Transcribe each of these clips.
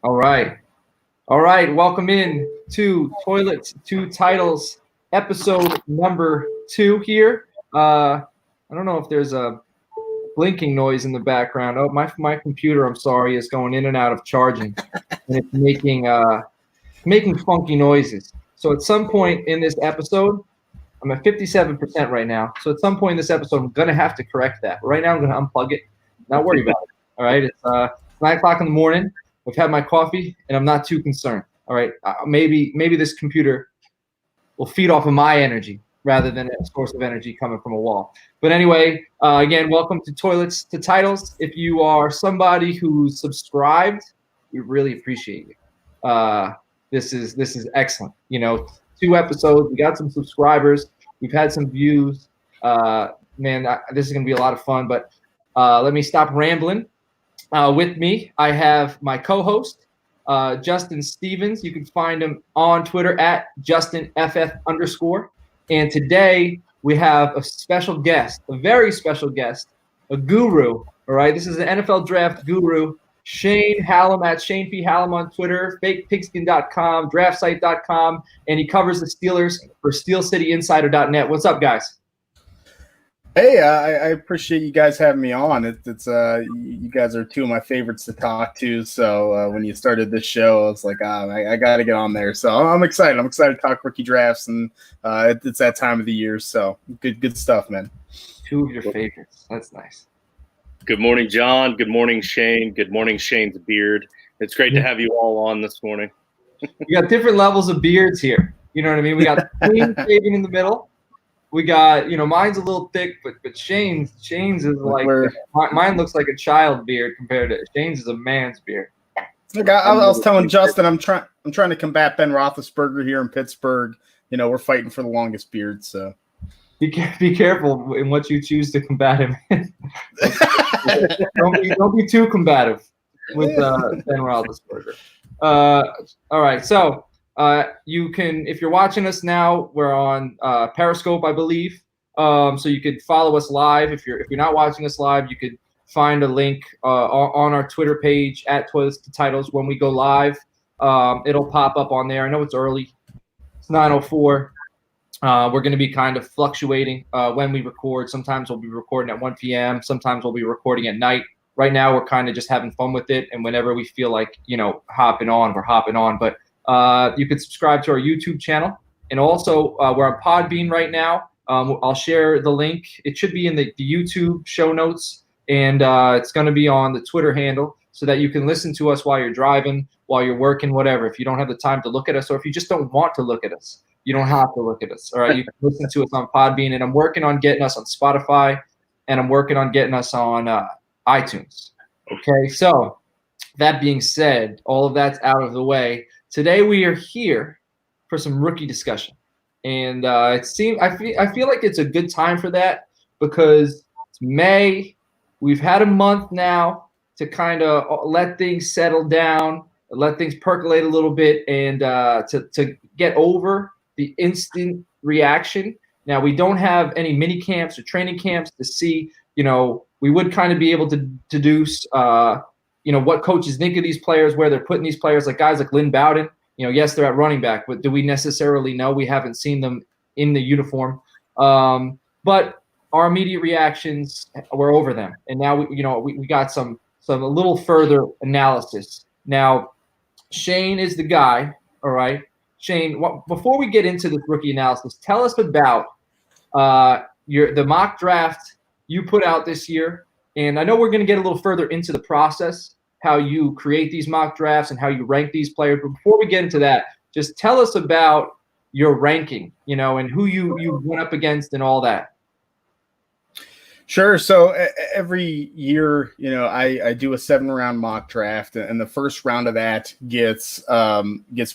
All right. All right. Welcome in to Toilet Two Titles, episode number 2 here. I don't know if there's a blinking noise in the background. Oh, my computer, I'm sorry, is going in and out of charging, and it's making funky noises. So at some point in this episode, I'm at 57% right now. So at some point in this episode, I'm gonna have to correct that. Right now, I'm gonna unplug it. Not worry about it. All right. It's 9 o'clock in the morning. I've had my coffee, and I'm not too concerned. All right. Maybe this computer will feed off of my energy rather than a source of energy coming from a wall. But anyway, again, welcome to Toilets to Titles. If you are somebody who's subscribed, we really appreciate you. This is excellent. 2 episodes. We got some subscribers. We've had some views. This is going to be a lot of fun. But let me stop rambling. With me, I have my co-host, Justin Stevens. You can find him on Twitter at JustinFF_. And today we have a special guest, a very special guest, a guru. All right, this is an NFL draft guru, Shane Hallam at Shane P. Hallam on Twitter, fakepigskin.com, draftsite.com, and he covers the Steelers for SteelCityInsider.net. What's up, guys? Hey, I appreciate you guys having me on. It's you guys are 2 of my favorites to talk to. So when you started this show, I was like, I got to get on there. So I'm excited. I'm excited to talk rookie drafts, and it's that time of the year. So good stuff, man. 2 of your favorites. That's nice. Good morning, John. Good morning, Shane. Good morning, Shane's beard. It's great to have you all on this morning. We got different levels of beards here. You know what I mean? We got clean shaven in the middle. We got, mine's a little thick, but Shane's is like, mine looks like a child beard compared to Shane's is a man's beard. Look, I was telling Justin, I'm trying to combat Ben Roethlisberger here in Pittsburgh. We're fighting for the longest beard, so. Be careful in what you choose to combat him in. don't be too combative with Ben Roethlisberger. All right, so. You can, if you're watching us now, we're on Periscope, I believe. So you could follow us live. If you're not watching us live, you could find a link on our Twitter page at Toilets to Titles when we go live. It'll pop up on there. I know it's early. It's 9:04. We're going to be kind of fluctuating when we record. Sometimes we'll be recording at 1 p.m. Sometimes we'll be recording at night. Right now, we're kind of just having fun with it. And whenever we feel like, hopping on, we're hopping on. But you can subscribe to our YouTube channel. And also, we're on Podbean right now. I'll share the link. It should be in the YouTube show notes. And it's going to be on the Twitter handle so that you can listen to us while you're driving, while you're working, whatever. If you don't have the time to look at us, or if you just don't want to look at us, you don't have to look at us. All right, you can listen to us on Podbean. And I'm working on getting us on Spotify. And I'm working on getting us on iTunes. Okay, so that being said, all of that's out of the way. Today we are here for some rookie discussion, and I feel like it's a good time for that because it's May. We've had a month now to kind of let things settle down, let things percolate a little bit, and to get over the instant reaction. Now we don't have any mini camps or training camps to see. We would kind of be able to deduce. What coaches think of these players, where they're putting these players, like guys like Lynn Bowden. Yes, they're at running back, but do we necessarily know? We haven't seen them in the uniform. But our immediate reactions, we're over them. And now, we got some a little further analysis. Now, Shane is the guy, all right? Shane, before we get into this rookie analysis, tell us about the mock draft you put out this year. And I know we're going to get a little further into the process, how you create these mock drafts and how you rank these players. But before we get into that, just tell us about your ranking, and who you went up against and all that. Sure. So every year, I do a 7-round mock draft, and the first round of that gets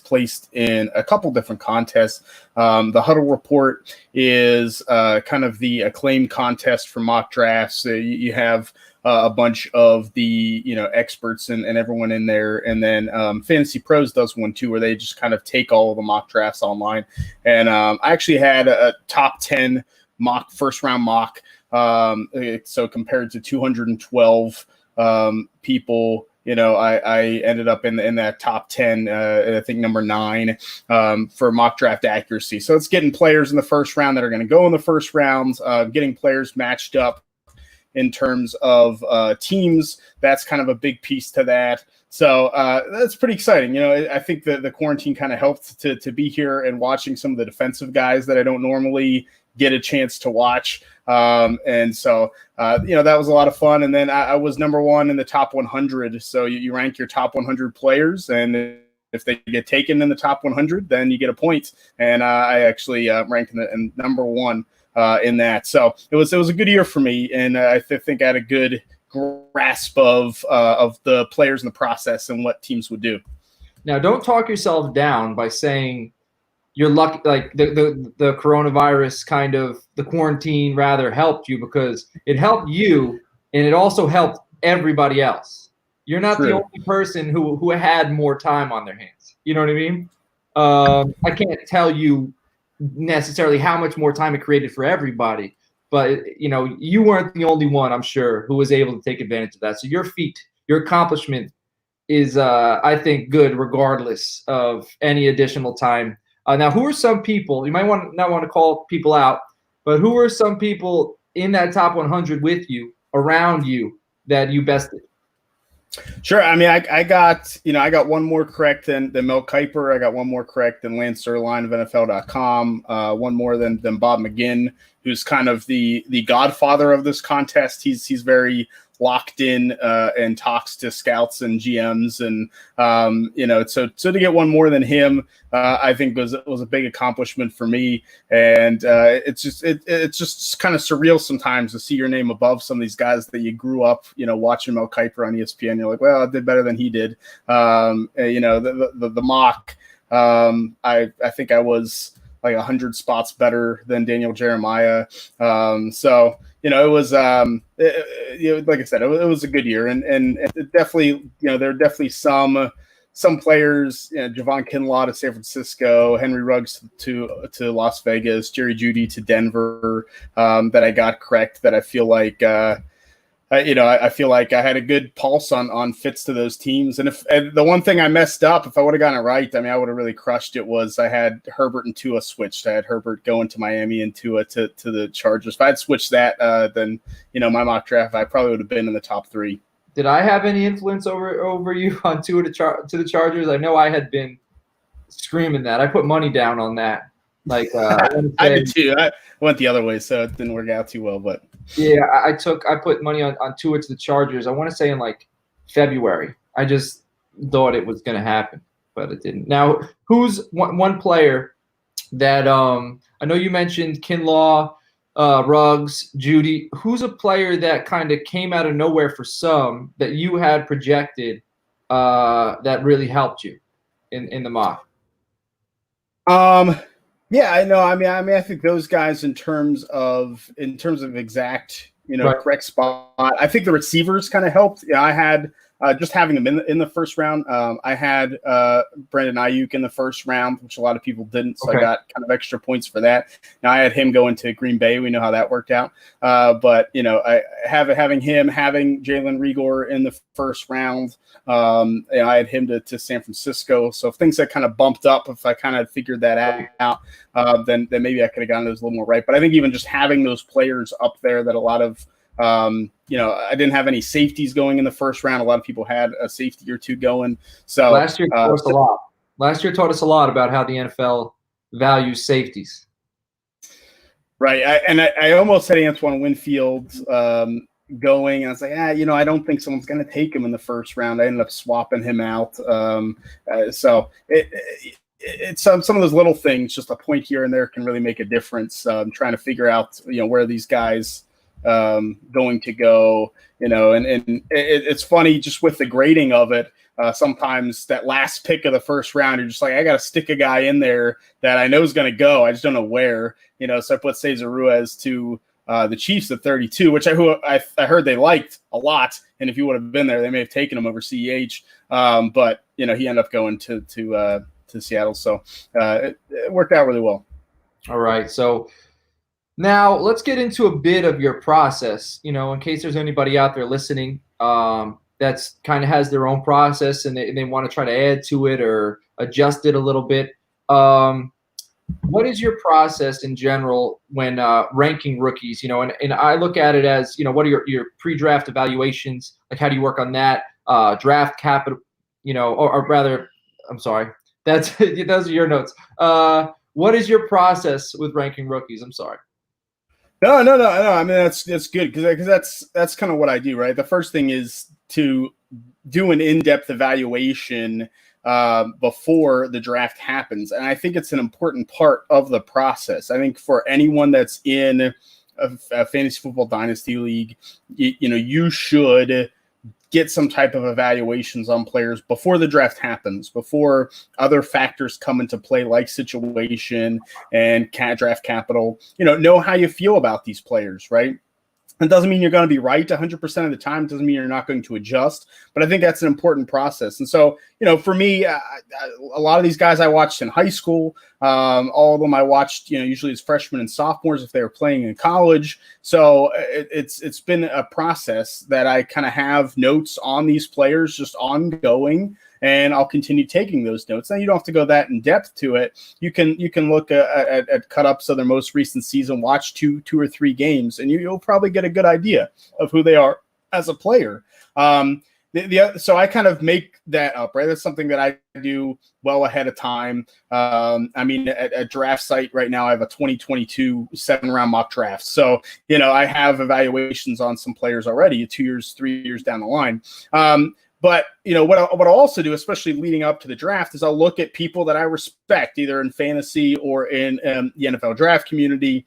placed in a couple different contests. The Huddle Report is kind of the acclaimed contest for mock drafts. You have a bunch of the experts and everyone in there, and then Fantasy Pros does one too, where they just kind of take all of the mock drafts online. And I actually had a top 10 first round mock. So compared to 212 people I ended up in that top 10, I think number 9 for mock draft accuracy. So it's getting players in the first round that are going to go in the first round, getting players matched up in terms of teams. That's kind of a big piece to that. So that's pretty exciting. I think the quarantine kind of helped to be here and watching some of the defensive guys that I don't normally get a chance to watch. And so, that was a lot of fun. And then I was number 1 in the top 100. So you rank your top 100 players, and if they get taken in the top 100, then you get a point. And I actually ranked in number 1 in that. So it was a good year for me, and I think I had a good grasp of the players in the process and what teams would do. Now, don't talk yourself down by saying you're lucky, like the coronavirus kind of, the quarantine rather helped you, because it helped you and it also helped everybody else. You're not True. the only person who had more time on their hands. You know what I mean? I can't tell you necessarily how much more time it created for everybody, but you weren't the only one, I'm sure, who was able to take advantage of that. So your feat, your accomplishment is, I think, good regardless of any additional time. Now, who are some people, you might not want to call people out, but who are some people in that top 100 with you, around you, that you bested? Sure. I mean, I got one more correct than Mel Kiper. I got one more correct than Lance Zierlein of NFL.com. One more than Bob McGinn, who's kind of the godfather of this contest. He's very locked in and talks to scouts and GMs, and so to get one more than him, I think was a big accomplishment for me. And it's just kind of surreal sometimes to see your name above some of these guys that you grew up watching Mel Kiper on ESPN. You're like, well, I did better than he did. The mock, I think I was like 100 spots better than Daniel Jeremiah. So it was, like I said, it was a good year, and it definitely, there are definitely some players, Javon Kinlaw to San Francisco, Henry Ruggs to Las Vegas, Jerry Jeudy to Denver, that I got correct, that I feel like, I feel like I had a good pulse on fits to those teams. And the one thing I messed up, if I would have gotten it right, I mean, I would have really crushed it, was I had Herbert and Tua switched. I had Herbert going to Miami and Tua to the Chargers. If I had switched that, then, my mock draft, I probably would have been in the top 3. Did I have any influence over you on Tua to the Chargers? I know I had been screaming that. I put money down on that. Like I did too. I went the other way, so it didn't work out too well. But yeah, I put money on Tua to the Chargers. I want to say in like February. I just thought it was going to happen, but it didn't. Now, who's one player that I know you mentioned Kinlaw, Ruggs, Jeudy. Who's a player that kind of came out of nowhere for some that you had projected that really helped you in the mock? Yeah, I know. I mean, I think those guys in terms of exact, Right. correct spot. I think the receivers kind of helped. Yeah, I had just having them in the first round. I had Brandon Ayuk in the first round, which a lot of people didn't. So Okay. I got kind of extra points for that. Now I had him going to Green Bay. We know how that worked out. But I having Jalen Reagor in the first round. I had him to San Francisco. So if things had kind of bumped up, if I kind of figured that out, then maybe I could have gotten those a little more right. But I think even just having those players up there, that a lot of I didn't have any safeties going in the first round. A lot of people had a safety or two going. So Last year taught us a lot. Last year taught us a lot about how the NFL values safeties. Right. I almost had Antoine Winfield going, and I was like, I don't think someone's going to take him in the first round. I ended up swapping him out. So it's some of those little things, just a point here and there, can really make a difference. Trying to figure out, where these guys going to go, and it's funny just with the grading of it. Sometimes that last pick of the first round, you're just like, I got to stick a guy in there that I know is going to go. I just don't know where, so I put Cesar Ruiz to the Chiefs at 32, which I heard they liked a lot. And if he would have been there, they may have taken him over CEH. But he ended up going to Seattle. So it worked out really well. All right. So now let's get into a bit of your process, in case there's anybody out there listening. that's kind of has their own process and they want to try to add to it or adjust it a little bit. What is your process in general when ranking rookies? And I look at it as, what are your pre-draft evaluations? Like, how do you work on that? Draft capital, or rather, I'm sorry, those are your notes. What is your process with ranking rookies? I'm sorry. No. I mean, that's good because that's kind of what I do, right? The first thing is to do an in-depth evaluation before the draft happens, and I think it's an important part of the process. I think for anyone that's in a fantasy football dynasty league, you should get some type of evaluations on players before the draft happens, before other factors come into play like situation and draft capital. Know how you feel about these players, right? It doesn't mean you're going to be right 100% of the time. It doesn't mean you're not going to adjust, but I think that's an important process. And so, for me, a lot of these guys I watched in high school, all of them I watched, usually as freshmen and sophomores if they were playing in college. So it's been a process that I kind of have notes on these players just ongoing, and I'll continue taking those notes. Now, you don't have to go that in depth to it. You can look at cut-ups of their most recent season, watch two or three games, and you'll probably get a good idea of who they are as a player. So I kind of make that up, right? That's something that I do well ahead of time. I mean, at Draft Site right now, I have a 2022 7-round mock draft. So, I have evaluations on some players already 2 years, 3 years down the line. But, what I'll also do, especially leading up to the draft, is I'll look at people that I respect, either in fantasy or in the NFL draft community,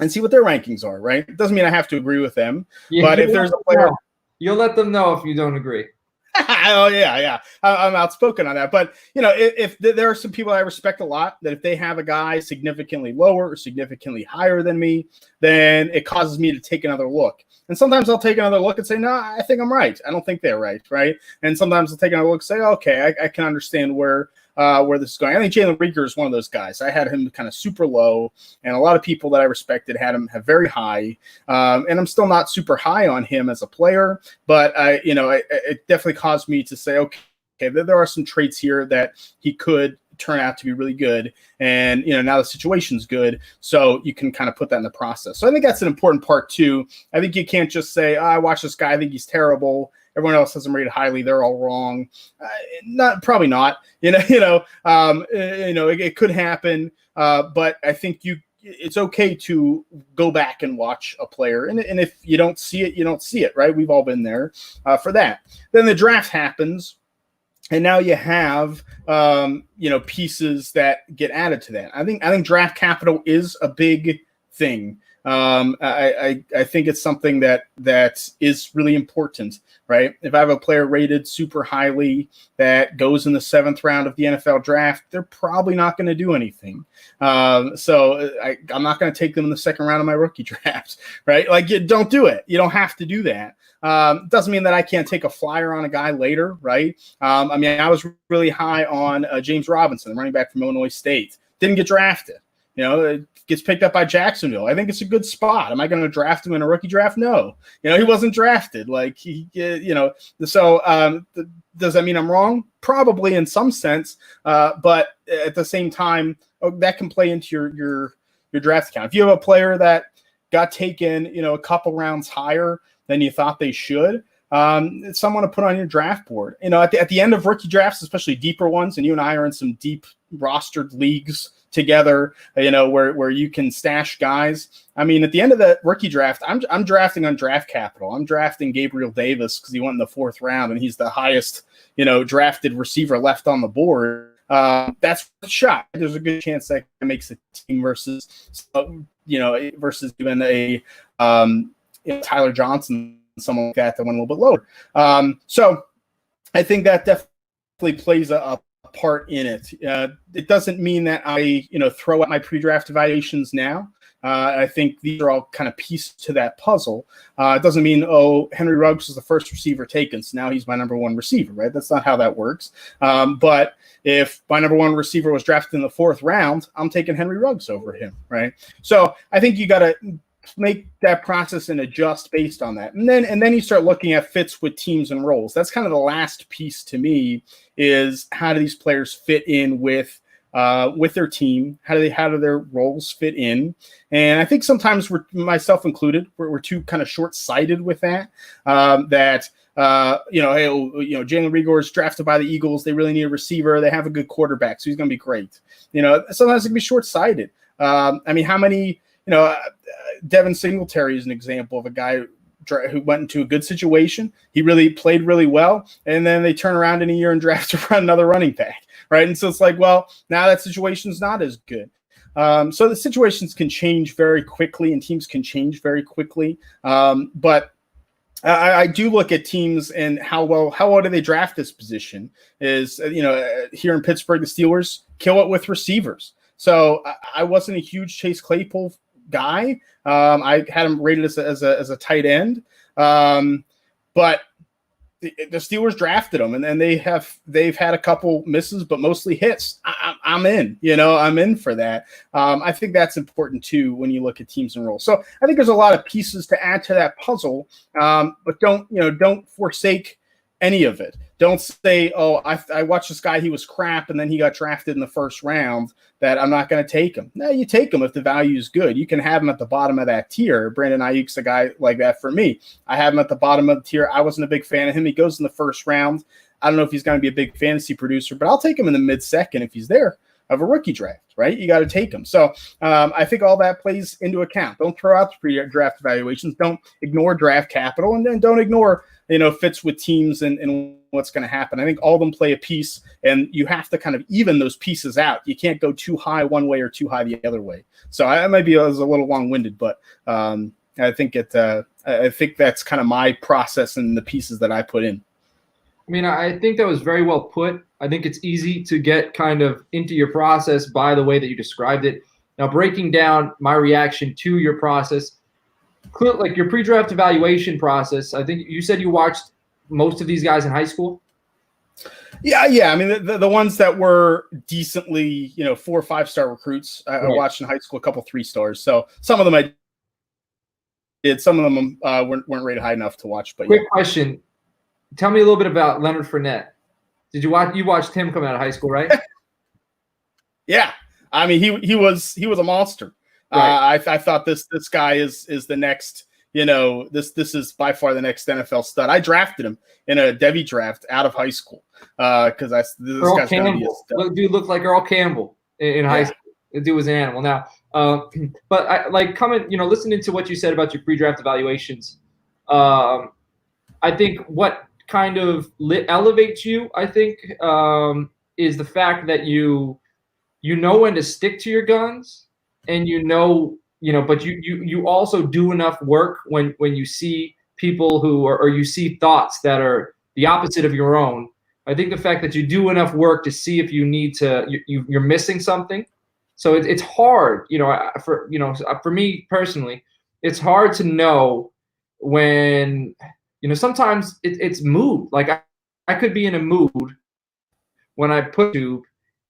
and see what their rankings are, right? It doesn't mean I have to agree with them. Yeah, but if there's a player... You'll let them know if you don't agree. Oh, yeah. I'm outspoken on that. But, if there are some people I respect a lot, that if they have a guy significantly lower or significantly higher than me, then it causes me to take another look. And sometimes I'll take another look and say, no, I think I'm right. I don't think they're right, right? And sometimes I'll take another look and say, okay, I can understand where this is going. I think Jalen Reagor is one of those guys. I had him kind of super low, and a lot of people that I respected had him have very high. And I'm still not super high on him as a player, but it definitely caused me to say, okay, there are some traits here that he could turn out to be really good. And, now the situation's good. So you can kind of put that in the process. So I think that's an important part too. I think you can't just say, I watch this guy, I think he's terrible. Everyone else has them rated highly. They're all wrong. Probably not. It could happen. But I think it's okay to go back and watch a player. And if you don't see it, you don't see it, right? We've all been there for that. Then the draft happens. And now you have, pieces that get added to that. I think draft capital is a big thing. I think it's something that is really important, right? If I have a player rated super highly that goes in the 7th round of the NFL draft, they're probably not going to do anything. So I'm not going to take them in the 2nd round of my rookie draft, right? Like, don't do it. You don't have to do that. Doesn't mean that I can't take a flyer on a guy later, right? I was really high on James Robinson, running back from Illinois State. Didn't get drafted. It gets picked up by Jacksonville. I think it's a good spot. Am I going to draft him in a rookie draft? No. He wasn't drafted. So does that mean I'm wrong? Probably in some sense. But at the same time, that can play into your draft account. If you have a player that got taken, a couple rounds higher than you thought they should, it's someone to put on your draft board. At the end of rookie drafts, especially deeper ones, and you and I are in some deep rostered leagues together, where you can stash guys. At the end of the rookie draft, I'm drafting on draft capital. I'm drafting Gabriel Davis because he went in the 4th round and he's the highest, drafted receiver left on the board. That's a shot. There's a good chance that makes a team versus even a Tyler Johnson, someone like that went a little bit lower. So I think that definitely plays a part in it. It doesn't mean that I, throw out my pre-draft evaluations now. I think these are all kind of pieces to that puzzle. It doesn't mean, Henry Ruggs was the first receiver taken, so now he's my number 1 receiver, right? That's not how that works. But if my number 1 receiver was drafted in the 4th round, I'm taking Henry Ruggs over him, right? So I think you got to make that process and adjust based on that. And then you start looking at fits with teams and roles. That's kind of the last piece to me, is how do these players fit in with their team? How do their roles fit in? And I think sometimes myself included, we're too kind of short-sighted with that. Jalen Reagor is drafted by the Eagles. They really need a receiver. They have a good quarterback, so he's going to be great. Sometimes it can be short-sighted. How many, Devin Singletary is an example of a guy who went into a good situation. He really played really well, and then they turn around in a year and draft another running back, right? And so it's like, well, now that situation's not as good. So the situations can change very quickly, and teams can change very quickly. But I do look at teams and how well do they draft this position. Is here in Pittsburgh, the Steelers kill it with receivers. So I wasn't a huge Chase Claypool guy. I had him rated as a tight end, but the Steelers drafted him, and they've had a couple misses, but mostly hits. I'm in, I'm in for that. I think that's important too when you look at teams and roles. So I think there's a lot of pieces to add to that puzzle, but don't forsake any of it. Don't say, oh, I watched this guy, he was crap, and then he got drafted in the first round, that I'm not going to take him. No, you take him if the value is good. You can have him at the bottom of that tier. Brandon Ayuk's a guy like that for me. I have him at the bottom of the tier. I wasn't a big fan of him. He goes in the first round. I don't know if he's going to be a big fantasy producer, but I'll take him in the mid-second if he's there of a rookie draft, right? You got to take him. So I think all that plays into account. Don't throw out the pre-draft evaluations. Don't ignore draft capital, and then don't ignore fits with teams and what's going to happen. I think all of them play a piece, and you have to kind of even those pieces out. You can't go too high one way or too high the other way. So I was a little long-winded, but I think that's kind of my process and the pieces that I put in. I think that was very well put. I think it's easy to get kind of into your process by the way that you described it. Now, breaking down my reaction to your process, like your pre-draft evaluation process, I think you said you watched most of these guys in high school. Yeah. The ones that were decently, 4 or 5 star recruits, I watched in high school, a couple 3 stars. So some of them I did, some of them weren't rated high enough to watch. But quick question. Tell me a little bit about Leonard Fournette. Did you watched him come out of high school, right? Yeah. He was a monster. Right. I thought this guy is the next, this is by far the next NFL stud. I drafted him in a Devy draft out of high school because this Earl guy's going to be a stud. Dude looked like Earl Campbell in high school. The dude was an animal. Now, but I listening to what you said about your pre-draft evaluations, I think what kind of elevates you, I think, is the fact that you know when to stick to your guns, and but you also do enough work when you see people who or you see thoughts that are the opposite of your own. I think the fact that you do enough work to see if you need to, you're missing something. So it's hard, for me personally, it's hard to know when, sometimes it's mood. Like I could be in a mood when I put YouTube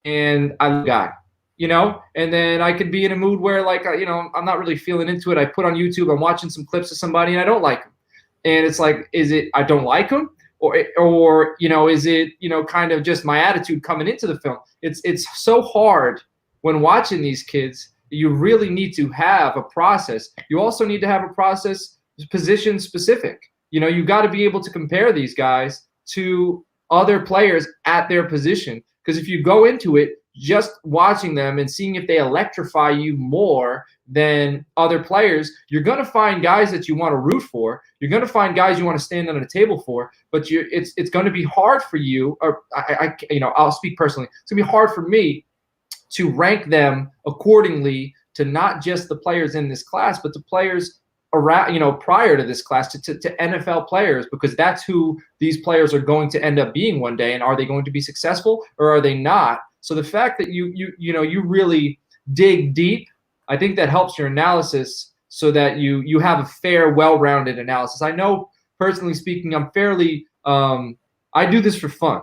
and I guy, and then I could be in a mood where I'm not really feeling into it. I put on YouTube, I'm watching some clips of somebody and I don't like them. And it's like, is it, I don't like them? Or is it, kind of just my attitude coming into the film? It's so hard when watching these kids. You really need to have a process. You also need to have a process position specific. You got to be able to compare these guys to other players at their position. Because if you go into it just watching them and seeing if they electrify you more than other players, you're going to find guys that you want to root for. You're going to find guys you want to stand under the table for. But it's going to be hard for you, or I'll speak personally. It's going to be hard for me to rank them accordingly to not just the players in this class, but the players around, prior to this class, to NFL players, because that's who these players are going to end up being one day. And are they going to be successful or are they not? So the fact that you really dig deep, I think that helps your analysis so that you have a fair, well-rounded analysis. I know, personally speaking, I'm fairly I do this for fun.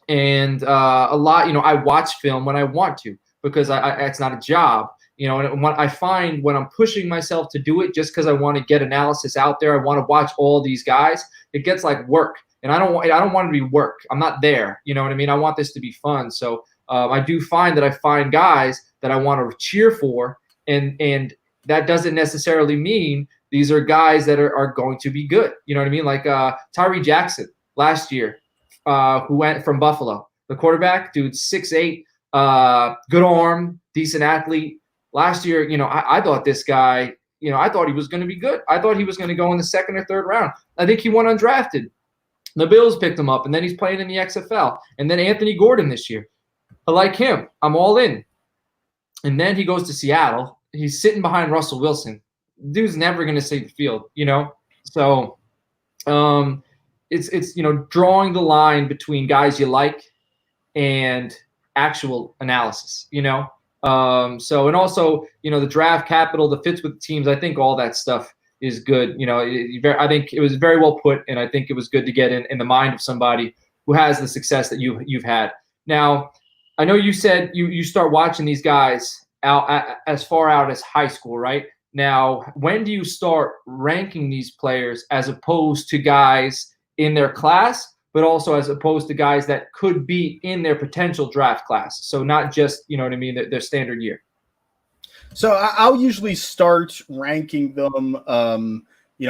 And a lot, I watch film when I want to, because it's not a job. And what I find when I'm pushing myself to do it just because I want to get analysis out there, I want to watch all these guys, it gets like work. And I don't want it to be work. I'm not there. You know what I mean? I want this to be fun. So I do find that I find guys that I want to cheer for, and that doesn't necessarily mean these are guys that are going to be good. You know what I mean? Like Tyree Jackson last year, who went from Buffalo. The quarterback, dude, 6'8", good arm, decent athlete. Last year, I thought this guy, I thought he was going to be good. I thought he was going to go in the second or third round. I think he went undrafted. The Bills picked him up, and then he's playing in the XFL. And then Anthony Gordon this year. I like him. I'm all in. And then he goes to Seattle. He's sitting behind Russell Wilson. Dude's never going to see the field, So it's drawing the line between guys you like and actual analysis, So, and also, the draft capital, the fits with the teams, I think all that stuff is good. I think it was very well put, and I think it was good to get in the mind of somebody who has the success that you've had. Now, I know you said you start watching these guys out as far out as high school, right? Now, when do you start ranking these players as opposed to guys in their class, but also as opposed to guys that could be in their potential draft class? So not just, their standard year. So I'll usually start ranking them,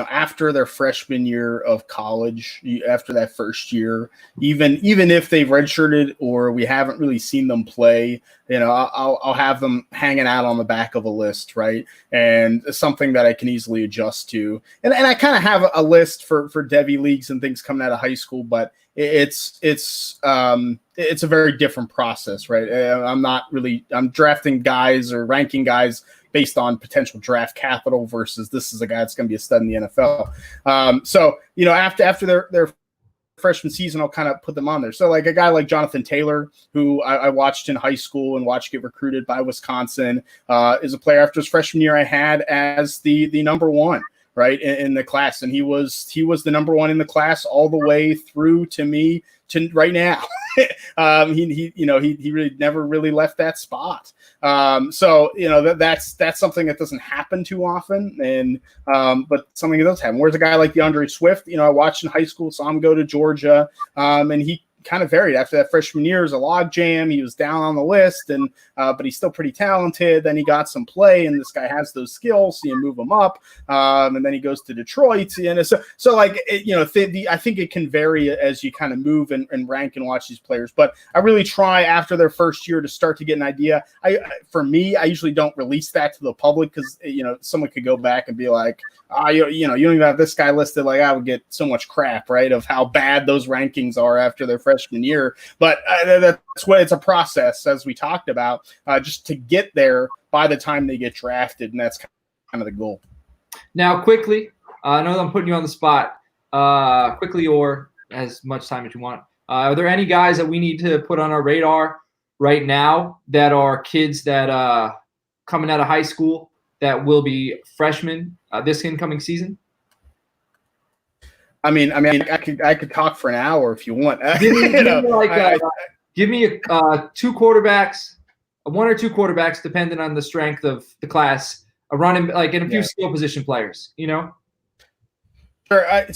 after their freshman year of college, after that first year, even if they've redshirted or we haven't really seen them play, I'll have them hanging out on the back of a list, right? And something that I can easily adjust to. And I kind of have a list for Devy leagues and things coming out of high school, but it's a very different process, right? I'm drafting guys or ranking guys based on potential draft capital versus this is a guy that's going to be a stud in the NFL. So after their freshman season, I'll kind of put them on there. So like a guy like Jonathan Taylor, who I watched in high school and watched get recruited by Wisconsin, is a player after his freshman year I had as the number one, right, in the class, and he was the number one in the class all the way through to me to right now. He really never really left that spot. So that's something that doesn't happen too often, and but something that does happen. Whereas a guy like DeAndre Swift, I watched in high school, saw him go to Georgia, and he kind of varied after that freshman year. As a log jam, he was down on the list, and but he's still pretty talented. Then he got some play, and this guy has those skills, so you move him up, and then he goes to Detroit, and so like I think it can vary as you kind of move and rank and watch these players. But I really try after their first year to start to get an idea. For me, I usually don't release that to the public because someone could go back and be like, you don't even have this guy listed. Like I would get so much crap, right, of how bad those rankings are after their freshman year. But that's what it's a process, as we talked about, just to get there by the time they get drafted, and that's kind of the goal. Now, quickly, I know I'm putting you on the spot, quickly or as much time as you want. Are there any guys that we need to put on our radar right now that are kids that coming out of high school that will be freshmen this incoming season? I mean, I could talk for an hour if you want. Give me two quarterbacks, one or two quarterbacks, depending on the strength of the class, a running like in a few skill position players. Sure. I'll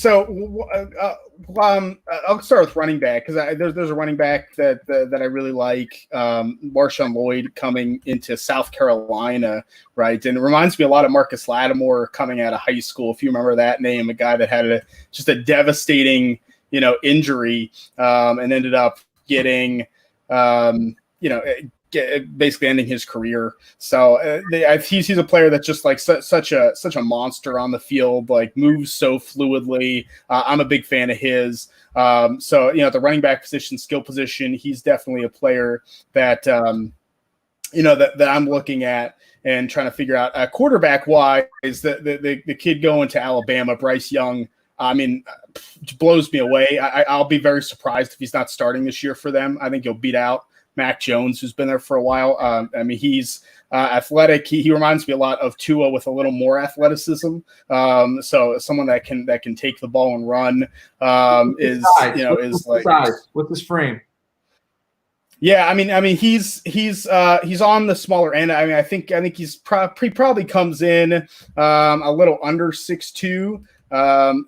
start with running back because there's a running back that I really like, Marshawn Lloyd, coming into South Carolina, right? And it reminds me a lot of Marcus Lattimore coming out of high school. If you remember that name, a guy that had just a devastating, injury, and ended up getting, basically ending his career. So he's a player that's just like such a monster on the field, like moves so fluidly. I'm a big fan of his. So the running back position, skill position, he's definitely a player that that I'm looking at and trying to figure out. Quarterback wise, the kid going to Alabama, Bryce Young. I mean, blows me away. I'll be very surprised if he's not starting this year for them. I think he'll beat out Mac Jones, who's been there for a while. He's athletic. He reminds me a lot of Tua with a little more athleticism. So someone that can take the ball and run What's his frame? Yeah, I mean, he's on the smaller end. I mean, I think he probably comes in a little under 6'2",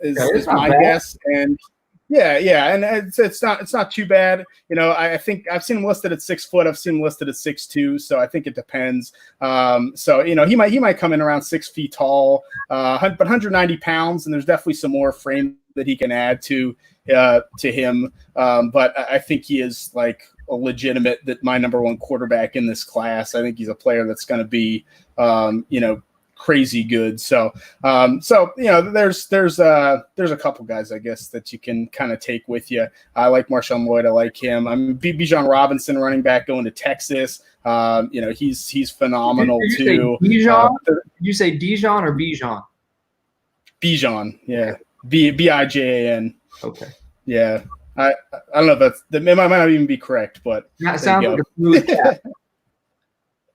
is my guess. And yeah, and it's not too bad. You know, I think I've seen him listed at 6 foot. I've seen him listed at 6'2", so I think it depends. So you know, he might come in around 6 feet tall, but 190 pounds, and there's definitely some more frame that he can add to him. But I think he is like a legitimate my number one quarterback in this class. I think he's a player that's going to be, you know, crazy good. So you know, there's a couple guys, I guess, that you can kind of take with you. I like Marshawn Lloyd. I like him. I mean, Bijan Robinson, running back, going to Texas. You know, he's phenomenal too. Bijan? Did you say Dijon or Bijan? Bijan, yeah, Bijan. Okay. Yeah, I don't know if that might not even be correct, but that sounds like a smooth cat.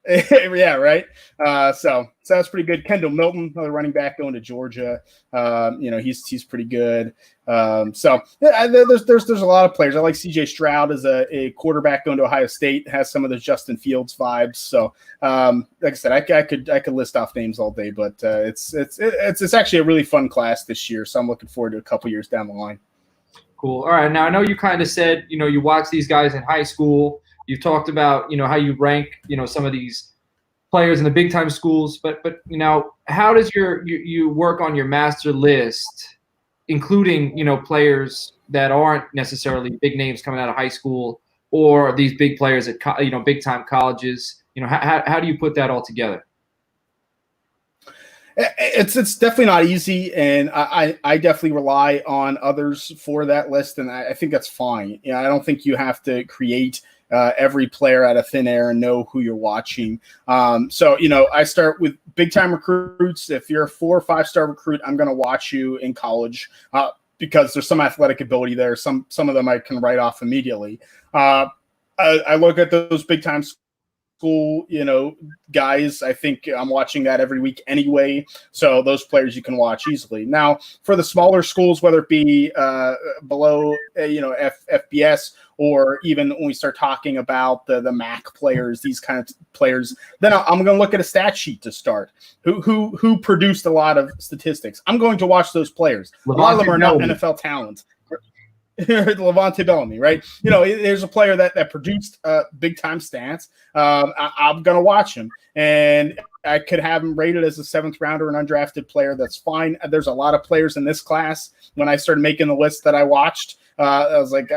Yeah, right. So that's pretty good. Kendall Milton, another running back, going to Georgia. You know, he's pretty good. So yeah, there's a lot of players. I like C.J. Stroud as a quarterback going to Ohio State. Has some of those Justin Fields vibes. So like I said, I could list off names all day, but it's actually a really fun class this year. So I'm looking forward to a couple years down the line. Cool. All right. Now, I know you kind of said, you know, you watch these guys in high school. You've talked about, you know, how you rank, you know, some of these players in the big time schools. But you know, how does you work on your master list, including, you know, players that aren't necessarily big names coming out of high school, or these big players at, you know, big time colleges? You know, how do you put that all together? It's definitely not easy, and I definitely rely on others for that list, and I think that's fine. You know, I don't think you have to create every player out of thin air and know who you're watching. So, you know, I start with big time recruits. If you're a 4 or 5 star recruit, I'm going to watch you in college because there's some athletic ability there. Some of them I can write off immediately. I look at those big time school, you know, guys. I think I'm watching that every week anyway. So those players you can watch easily. Now, for the smaller schools, whether it be below, you know, FBS, or even when we start talking about the MAC players, these kind of players, then I'm going to look at a stat sheet to start. Who produced a lot of statistics? I'm going to watch those players. A lot of them are not NFL talent. Levante Bellamy, right? You know, there's a player that produced big time stats. I'm going to watch him, and I could have him rated as a 7th rounder, an undrafted player. That's fine. There's a lot of players in this class. When I started making the list that I watched, I was like,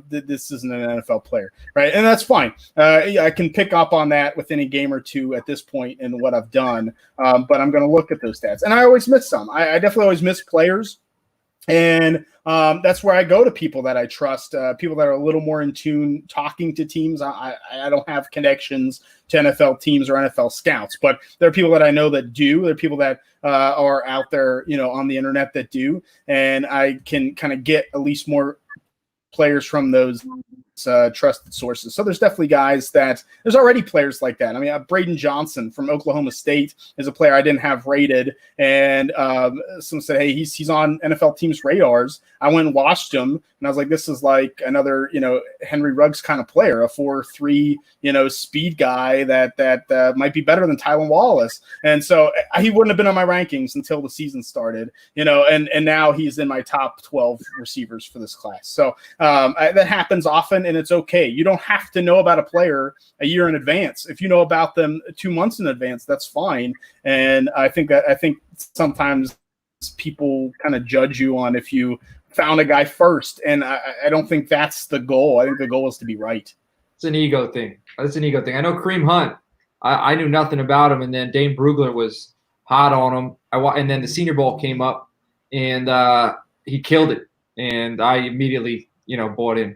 this isn't an NFL player, right? And that's fine. I can pick up on that within a game or two at this point in what I've done, but I'm going to look at those stats. And I always miss some. I definitely always miss players. And that's where I go to people that I trust, people that are a little more in tune, talking to teams. I don't have connections to NFL teams or NFL scouts, but there are people that I know that do. There are people that are out there, you know, on the internet that do, and I can kind of get at least more players from those trusted sources. So there's definitely guys there's already players like that. I mean, Braden Johnson from Oklahoma State is a player I didn't have rated, and someone said, hey, he's on NFL teams' radars. I went and watched him, and I was like, this is like another, you know, Henry Ruggs kind of player, a 4.3, you know, speed guy that might be better than Tylan Wallace. And so he wouldn't have been on my rankings until the season started, you know, and now he's in my top 12 receivers for this class. So that happens often, and it's okay. You don't have to know about a player a year in advance. If you know about them 2 months in advance, that's fine. And I think sometimes people kind of judge you on if you found a guy first, and I don't think that's the goal. I think the goal is to be right. It's an ego thing. It's an ego thing. I know Kareem Hunt. I knew nothing about him, and then Dane Brugler was hot on him. And then the Senior Bowl came up, and he killed it. And I immediately, you know, bought in.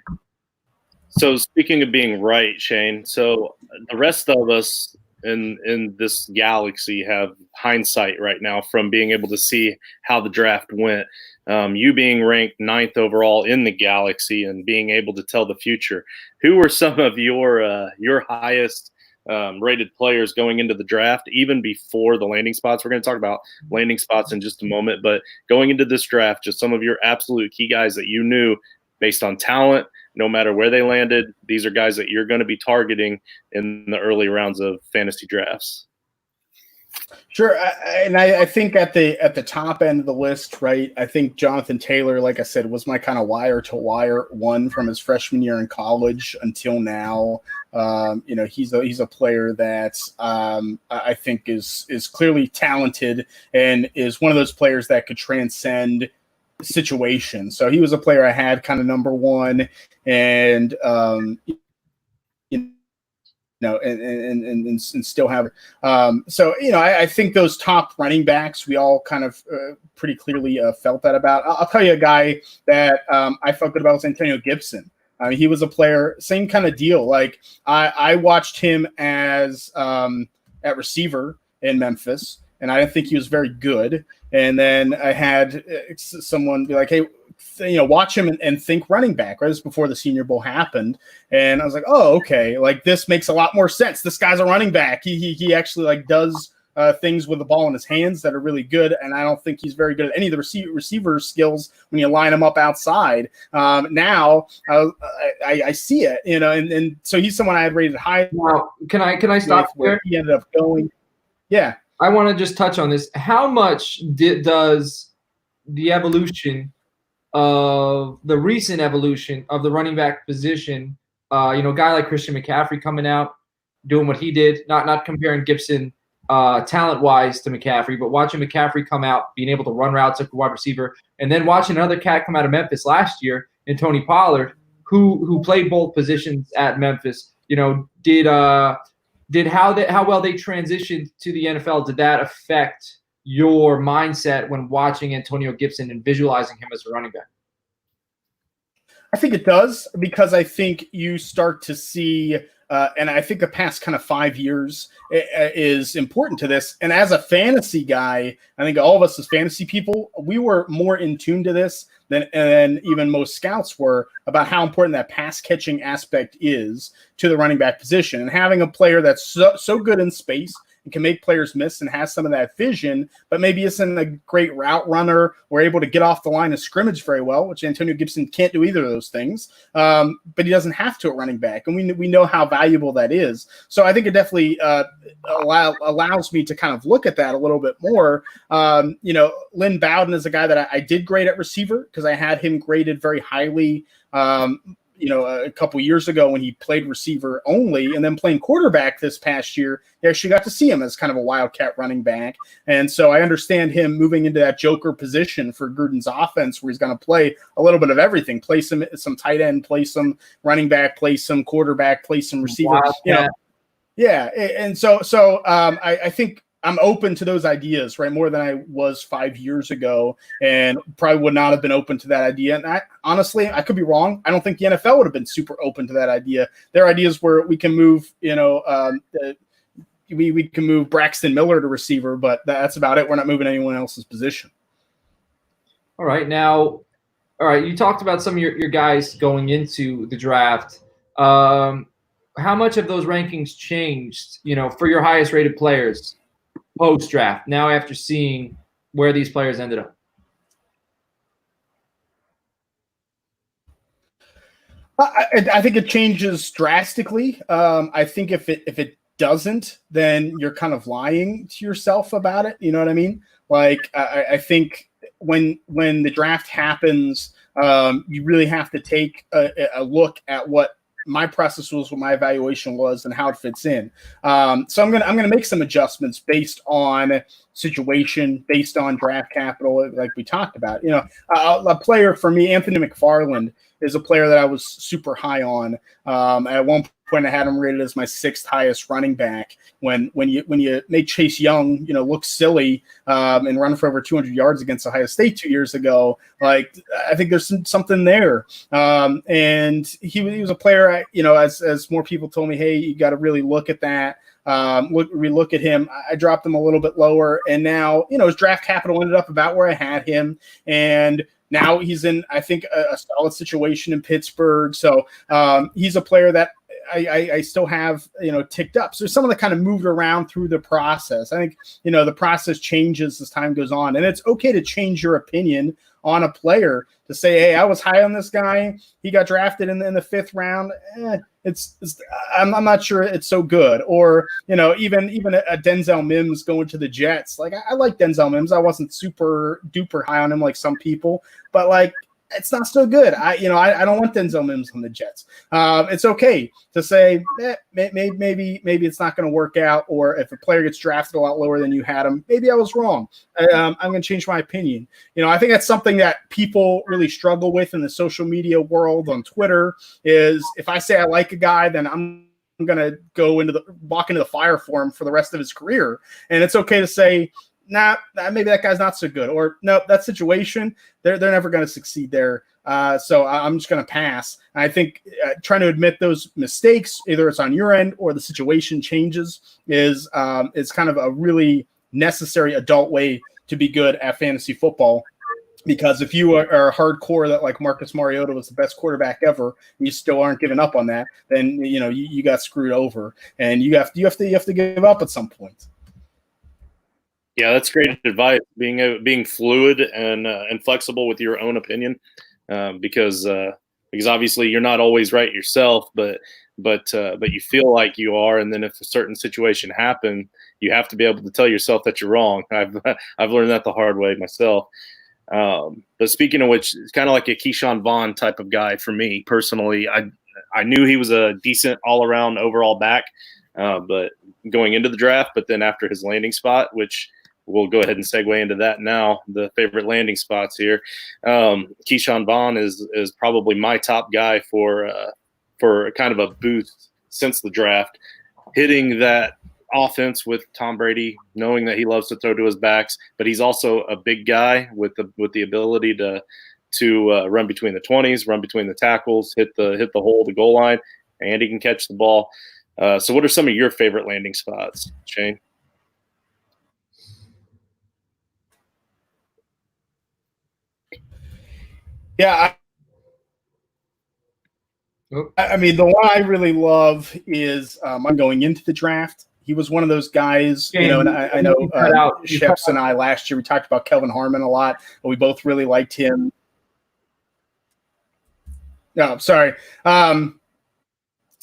So speaking of being right, Shane, so the rest of us in this galaxy have hindsight right now from being able to see how the draft went. You being ranked 9th overall in the galaxy and being able to tell the future. Who were some of your highest rated players going into the draft, even before the landing spots? We're going to talk about landing spots in just a moment, but going into this draft, just some of your absolute key guys that you knew based on talent, no matter where they landed. These are guys that you're going to be targeting in the early rounds of fantasy drafts. Sure, I think at the top end of the list, right? I think Jonathan Taylor, like I said, was my kind of wire to wire one from his freshman year in college until now. He's a player that I think is clearly talented and is one of those players that could transcend situations. So he was a player I had kind of number one, and and still have. I think those top running backs, we all kind of pretty clearly felt that about. I'll tell you a guy that I felt good about was Antonio Gibson. I mean, he was a player, same kind of deal. Like I watched him as at receiver in Memphis, and I didn't think he was very good. And then I had someone be like, "Hey, watch him and think running back." Right, this before the Senior Bowl happened, and I was like, "Oh, okay. Like this makes a lot more sense. This guy's a running back. He actually like does things with the ball in his hands that are really good." And I don't think he's very good at any of the receiver skills when you line him up outside. Now I see it, and so he's someone I had rated high. Now, can I stop where he ended up going? Yeah. I want to just touch on this. How much does the recent evolution of the running back position, a guy like Christian McCaffrey coming out, doing what he did, not comparing Gibson talent-wise to McCaffrey, but watching McCaffrey come out, being able to run routes like a wide receiver, and then watching another cat come out of Memphis last year in Tony Pollard, who played both positions at Memphis, did how well they transitioned to the NFL, did that affect your mindset when watching Antonio Gibson and visualizing him as a running back? I think it does, because I think you start to see, and I think the past kind of 5 years is important to this. And as a fantasy guy, I think all of us as fantasy people, we were more in tune to this than even most scouts were about how important that pass catching aspect is to the running back position. And having a player that's so good in space and can make players miss and has some of that vision, but maybe isn't a great route runner or able to get off the line of scrimmage very well, which Antonio Gibson can't do either of those things. But he doesn't have to at running back. And we know how valuable that is. So I think it definitely allows me to kind of look at that a little bit more. Lynn Bowden is a guy that I did grade at receiver because I had him graded very highly a couple years ago when he played receiver only, and then playing quarterback this past year, you actually got to see him as kind of a wildcat running back. And so I understand him moving into that joker position for Gruden's offense, where he's going to play a little bit of everything, play some tight end, play some running back, play some quarterback, play some receiver. Yeah. And so I think I'm open to those ideas, right, more than I was 5 years ago, and probably would not have been open to that idea. And honestly, I could be wrong. I don't think the NFL would have been super open to that idea. There are ideas where we can move, we can move Braxton Miller to receiver, but that's about it. We're not moving anyone else's position. All right. You talked about some of your guys going into the draft. How much of those rankings changed, for your highest rated players post-draft, now after seeing where these players ended up? I think it changes drastically. I think if it doesn't, then you're kind of lying to yourself about it. You know what I mean? Like I think when the draft happens, you really have to take a look at what my process was, what my evaluation was, and how it fits in. So I'm gonna make some adjustments based on situation, based on draft capital, like we talked about. A player for me, Anthony McFarland, is a player that I was super high on. At one point, I had him rated as my 6th highest running back. When you make Chase Young, look silly and run for over 200 yards against Ohio State 2 years ago, like I think there's something there. And he was a player, as more people told me, hey, you got to really look at that. Look at him. I dropped him a little bit lower, and now his draft capital ended up about where I had him, and now he's in, I think, a solid situation in Pittsburgh. So he's a player that I still have, ticked up. So some of the kind of moved around through the process. I think, the process changes as time goes on, and it's okay to change your opinion on a player to say, hey, I was high on this guy. He got drafted in the 5th round. I'm not sure it's so good. Or, even a Denzel Mims going to the Jets. Like, I like Denzel Mims. I wasn't super duper high on him like some people, but like, it's not so good. I don't want Denzel Mims on the Jets. It's okay to say maybe it's not going to work out, or if a player gets drafted a lot lower than you had him, maybe I was wrong. I'm going to change my opinion. I think that's something that people really struggle with in the social media world on Twitter. Is if I say I like a guy, then I'm going to walk into the fire for him for the rest of his career, and it's okay to say, nah, maybe that guy's not so good, or no, that situation, they're never going to succeed there. So I'm just going to pass. And I think trying to admit those mistakes, either it's on your end or the situation changes, is kind of a really necessary adult way to be good at fantasy football. Because if you are hardcore that like Marcus Mariota was the best quarterback ever, and you still aren't giving up on that, then you got screwed over, and you have to give up at some point. Yeah, that's great advice. Being fluid and flexible with your own opinion, because obviously you're not always right yourself, but you feel like you are, and then if a certain situation happened, you have to be able to tell yourself that you're wrong. I've learned that the hard way myself. But speaking of which, it's kind of like a Keyshawn Vaughn type of guy for me personally. I knew he was a decent all around overall back, but going into the draft, but then after his landing spot, which we'll go ahead and segue into that now, the favorite landing spots here. Keyshawn Vaughn is probably my top guy for kind of a boost since the draft, hitting that offense with Tom Brady, knowing that he loves to throw to his backs, but he's also a big guy with the ability to run between the 20s, run between the tackles, hit the hole, the goal line, and he can catch the ball. So what are some of your favorite landing spots, Shane? Yeah, I mean, the one I really love is I'm going into the draft. He was one of those guys, and I know Sheps and I last year, we talked about Kelvin Harmon a lot, but we both really liked him. No, sorry.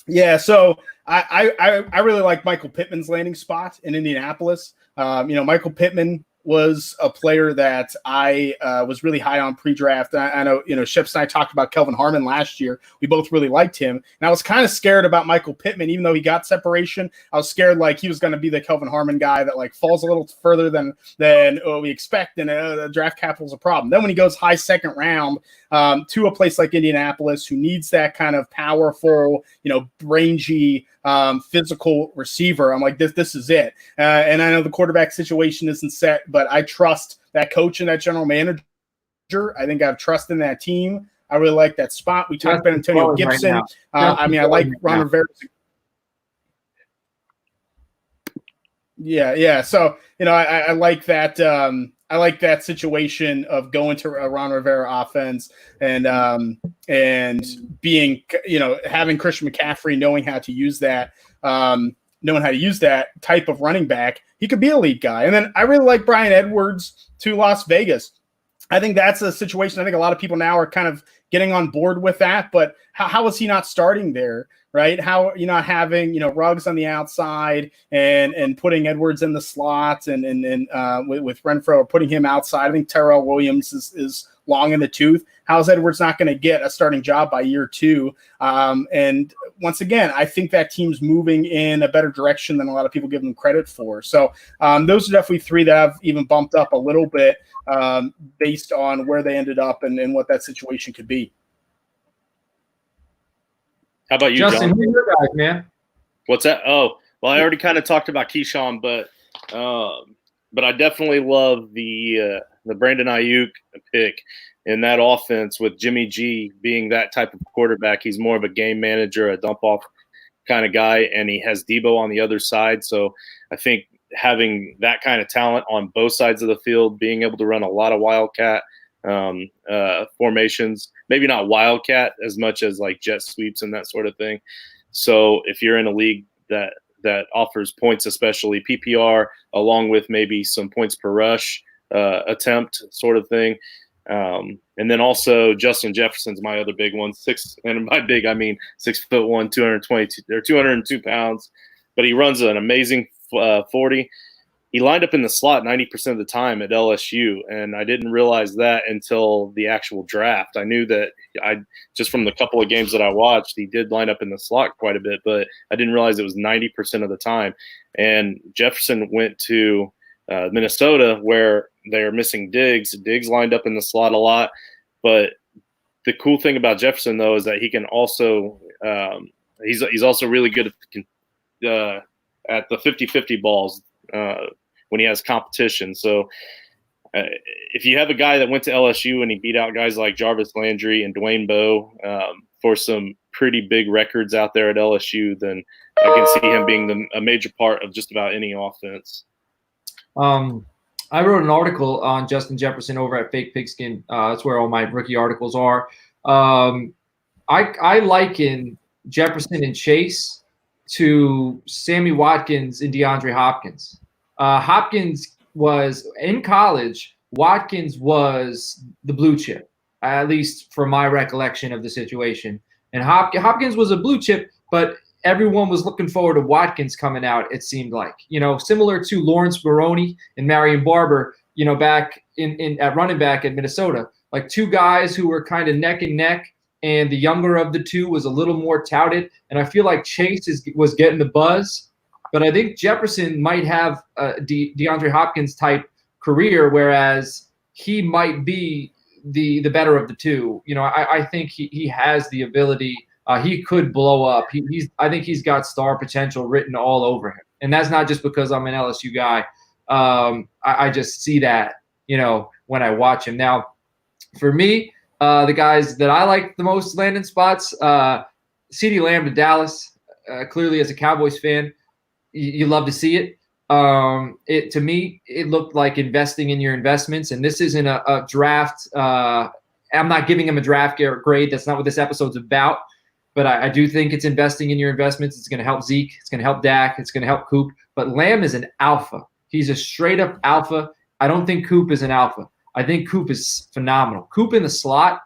Yeah, so I really like Michael Pittman's landing spot in Indianapolis. Michael Pittman was a player that I was really high on pre-draft. I know, Ships and I talked about Kelvin Harmon last year. We both really liked him. And I was kind of scared about Michael Pittman, even though he got separation. I was scared like he was going to be the Kelvin Harmon guy that like falls a little further than we expect, and the draft capital is a problem. Then when he goes high 2nd round to a place like Indianapolis, who needs that kind of powerful, rangy, physical receiver, I'm like, this is it. And I know the quarterback situation isn't set, but I trust that coach and that general manager. I think I have trust in that team. I really like that spot. We talked about Antonio Gibson. Right I like Ron Rivera. Yeah. So, I like that. I like that situation of going to a Ron Rivera offense and being, having Christian McCaffrey, knowing how to use that type of running back. He could be a lead guy. And then I really like Bryan Edwards to Las Vegas. I think that's a situation. I think a lot of people now are kind of getting on board with that, but how is he not starting there? Right? How are you not having, Ruggs on the outside and putting Edwards in the slot and with Renfro, or putting him outside? I think Terrell Williams is long in the tooth. How's Edwards not going to get a starting job by year 2? And once again, I think that team's moving in a better direction than a lot of people give them credit for. So those are definitely 3 that I've even bumped up a little bit based on where they ended up and what that situation could be. How about you, Justin? John? Who's your guy, man? What's that? Oh, well, I already kind of talked about Keyshawn, but I definitely love the Brandon Ayuk pick in that offense with Jimmy G being that type of quarterback. He's more of a game manager, a dump off kind of guy, and he has Debo on the other side. So I think having that kind of talent on both sides of the field, being able to run a lot of wildcat formations, maybe not wildcat as much as like jet sweeps and that sort of thing. So if you're in a league that offers points, especially PPR, along with maybe some points per rush attempt sort of thing, And then also Justin Jefferson's my other big one. And by big I mean 6'1", 222 or 202 pounds, but he runs an amazing 40. He lined up in the slot 90% of the time at LSU, and I didn't realize that until the actual draft. I knew that just from the couple of games that I watched, he did line up in the slot quite a bit, but I didn't realize it was 90% of the time. And Jefferson went to Minnesota, where they're missing Diggs. Diggs lined up in the slot a lot, but the cool thing about Jefferson, though, is that he can also he's also really good at the 50-50 balls when he has competition. So if you have a guy that went to LSU and he beat out guys like Jarvis Landry and Dwayne Bowe for some pretty big records out there at LSU, then I can see him being a major part of just about any offense. I wrote an article on Justin Jefferson over at Fake Pigskin. That's where all my rookie articles are. I liken Jefferson and Chase to Sammy Watkins and DeAndre Hopkins. Hopkins was in college. Watkins was the blue chip, at least from my recollection of the situation. And Hopkins was a blue chip, but everyone was looking forward to Watkins coming out, it seemed like. Similar to Lawrence Maroney and Marion Barber, back at running back at Minnesota. Like two guys who were kind of neck and neck, and the younger of the two was a little more touted. And I feel like Chase was getting the buzz. But I think Jefferson might have a DeAndre Hopkins type career, whereas he might be the better of the two. I think he has the ability. He could blow up. I think he's got star potential written all over him, and that's not just because I'm an LSU guy. I just see that when I watch him. Now, for me, the guys that I like the most landing spots, CeeDee Lamb to Dallas. Clearly, as a Cowboys fan, you love to see it. To me, it looked like investing in your investments, and this isn't a draft. I'm not giving him a draft grade. That's not what this episode's about. But I do think it's investing in your investments. It's going to help Zeke. It's going to help Dak. It's going to help Coop. But Lamb is an alpha. He's a straight-up alpha. I don't think Coop is an alpha. I think Coop is phenomenal. Coop in the slot,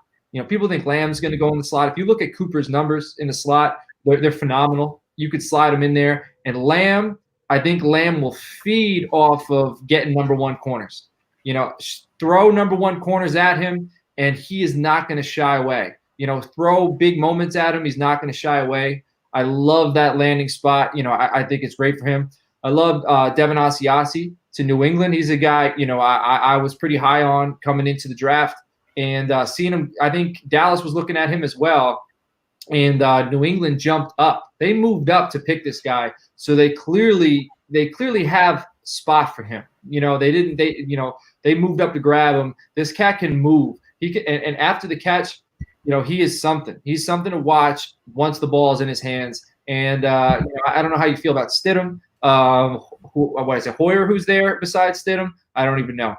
people think Lamb's going to go in the slot. If you look at Cooper's numbers in the slot, they're phenomenal. You could slide him in there. And Lamb, I think Lamb will feed off of getting number one corners. Throw number one corners at him, and he is not going to shy away. Throw big moments at him. He's not going to shy away. I love that landing spot. I think it's great for him. I love Devin Asiasi to New England. He's a guy, I was pretty high on coming into the draft. And seeing him, I think Dallas was looking at him as well. And New England jumped up. They moved up to pick this guy. So they clearly have spot for him. They moved up to grab him. This cat can move. He can, and after the catch, he is something. He's something to watch once the ball is in his hands. And I don't know how you feel about Stidham. What is it, Hoyer, who's there besides Stidham? I don't even know.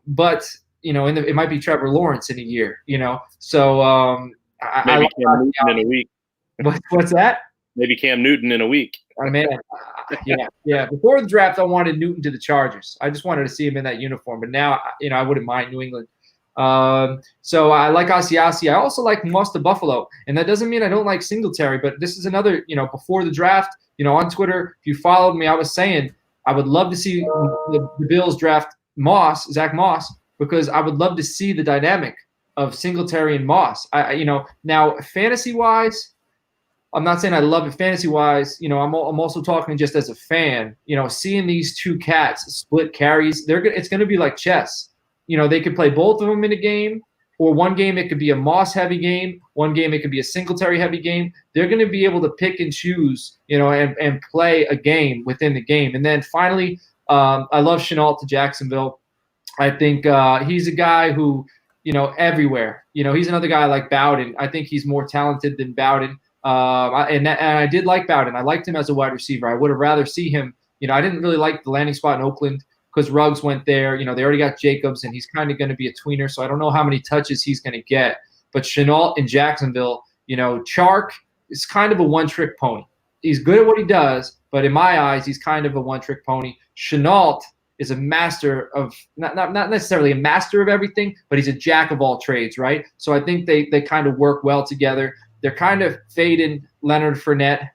But it might be Trevor Lawrence in a year. So maybe Cam Newton in a week. What's that? Maybe Cam Newton in a week. I mean, yeah. Before the draft, I wanted Newton to the Chargers. I just wanted to see him in that uniform. But now, I wouldn't mind New England. So I like Asiasi. I also like Moss to Buffalo, and that doesn't mean I don't like Singletary. But this is another, before the draft, on Twitter, if you followed me, I was saying I would love to see the Bills draft Zach Moss, because I would love to see the dynamic of Singletary and Moss. Now fantasy wise, I'm not saying I love it fantasy wise. I'm also talking just as a fan. Seeing these two cats split carries, it's going to be like chess. They could play both of them in a game, or one game it could be a Moss heavy game, one game it could be a Singletary heavy game. They're going to be able to pick and choose, and play a game within the game. And then finally, I love Shenault to Jacksonville. I think he's a guy who, everywhere. He's another guy like Bowden. I think he's more talented than Bowden. And I did like Bowden. I liked him as a wide receiver. I would have rather see him. I didn't really like the landing spot in Oakland because Ruggs went there. They already got Jacobs, and he's kind of going to be a tweener. So I don't know how many touches he's going to get. But Shenault in Jacksonville, Chark is kind of a one-trick pony. He's good at what he does, but in my eyes, he's kind of a one-trick pony. Shenault is a master of not necessarily a master of everything, but he's a jack of all trades, right? So I think they kind of work well together. They're kind of fading Leonard Fournette.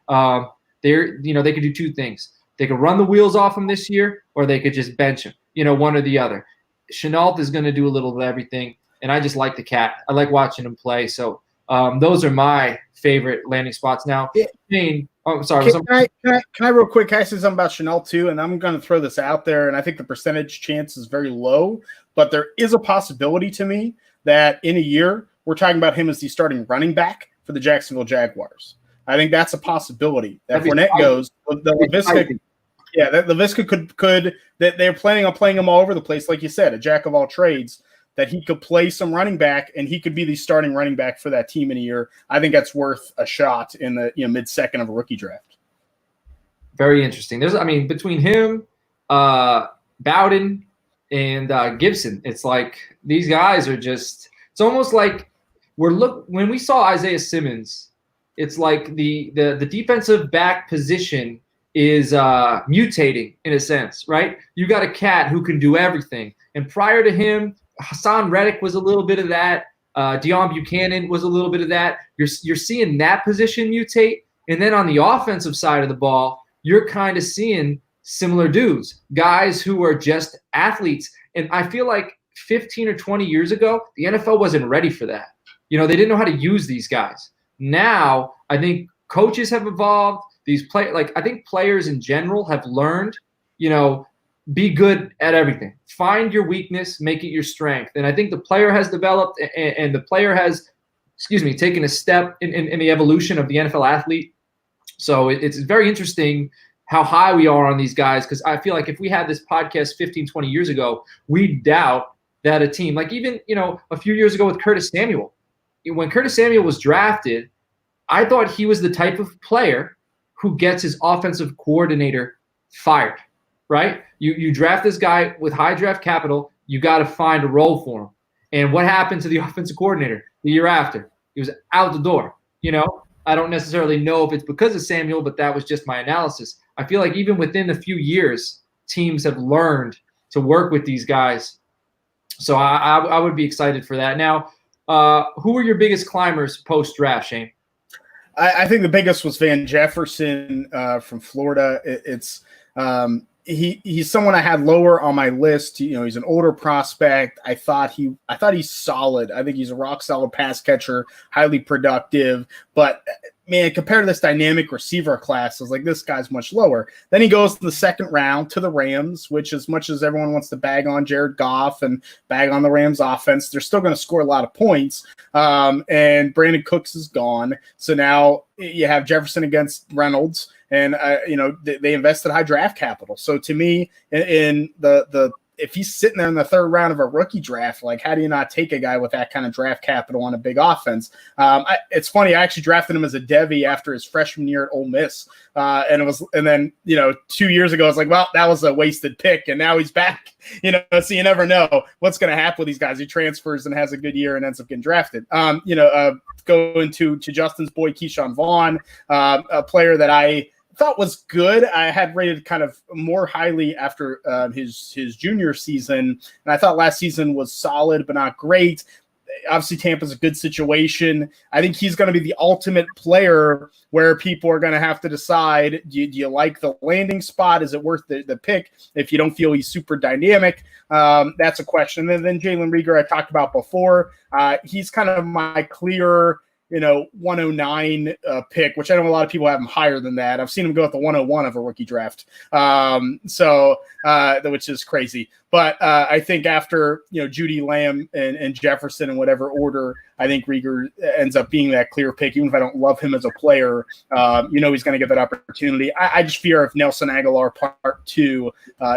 They could do two things. They could run the wheels off him this year, or they could just bench him. One or the other. Chenault is going to do a little of everything, and I just like the cat. I like watching him play. So those are my favorite landing spots. Now, Shane, sorry. Can I real quick? Can I say something about Chenault too? And I'm going to throw this out there, and I think the percentage chance is very low, but there is a possibility to me that in a year we're talking about him as the starting running back for the Jacksonville Jaguars. I think that's a possibility. That Fournette goes, the Laviska. Yeah, that Laviska could that they're planning on playing him all over the place, like you said, a jack of all trades. That he could play some running back and he could be the starting running back for that team in a year. I think that's worth a shot in the mid-second of a rookie draft. Very interesting. Between him, Bowden, and Gibson, it's like these guys are just. It's almost like when we saw Isaiah Simmons, it's like the defensive back position is mutating in a sense, right? You got a cat who can do everything. And prior to him, Hassan Reddick was a little bit of that. Deon Buchanan was a little bit of that. You're seeing that position mutate. And then on the offensive side of the ball, you're kind of seeing similar dudes, guys who are just athletes. And I feel like 15 or 20 years ago, the NFL wasn't ready for that. They didn't know how to use these guys. Now, I think coaches have evolved. I think players in general have learned, be good at everything. Find your weakness, make it your strength. And I think the player has developed and the player has, taken a step in the evolution of the NFL athlete. So it's very interesting how high we are on these guys, because I feel like if we had this podcast 15, 20 years ago, we'd doubt that a team, like even, a few years ago with Curtis Samuel. When Curtis Samuel was drafted, I thought he was the type of player who gets his offensive coordinator fired, right? You draft this guy with high draft capital, you got to find a role for him. And what happened to the offensive coordinator the year after? He was out the door. I don't necessarily know if it's because of Samuel, but that was just my analysis. I feel like even within a few years, teams have learned to work with these guys. So I would be excited for that. Now, who were your biggest climbers post-draft, Shane? I think the biggest was Van Jefferson from Florida. He's someone I had lower on my list. He's an older prospect. I thought he's solid. I think he's a rock solid pass catcher, highly productive. But man, compared to this dynamic receiver class, I was like, this guy's much lower. Then he goes to the second round to the Rams, which as much as everyone wants to bag on Jared Goff and bag on the Rams offense, they're still going to score a lot of points. And Brandon Cooks is gone. So now you have Jefferson against Reynolds. And, they invested high draft capital. So to me, in the if he's sitting there in the third round of a rookie draft, like how do you not take a guy with that kind of draft capital on a big offense? It's funny. I actually drafted him as a Devy after his freshman year at Ole Miss. And then 2 years ago, I was like, well, that was a wasted pick. And now he's back, so you never know what's going to happen with these guys. He transfers and has a good year and ends up getting drafted. Going to Justin's boy, Keyshawn Vaughn, a player that I thought was good. I had rated kind of more highly after his junior season, and I thought last season was solid but not great. Obviously, Tampa's a good situation. I think he's going to be the ultimate player where people are going to have to decide, do you like the landing spot? Is it worth the pick if you don't feel he's super dynamic? That's a question. And then Jalen Reagor I talked about before. He's kind of my clear 109 pick, which I know a lot of people have him higher than that. I've seen him go at the 101 of a rookie draft. Which is crazy. But I think after, Judy, Lamb, and Jefferson in whatever order, I think Reagor ends up being that clear pick. Even if I don't love him as a player, he's going to get that opportunity. I just fear if Nelson Aguilar part 2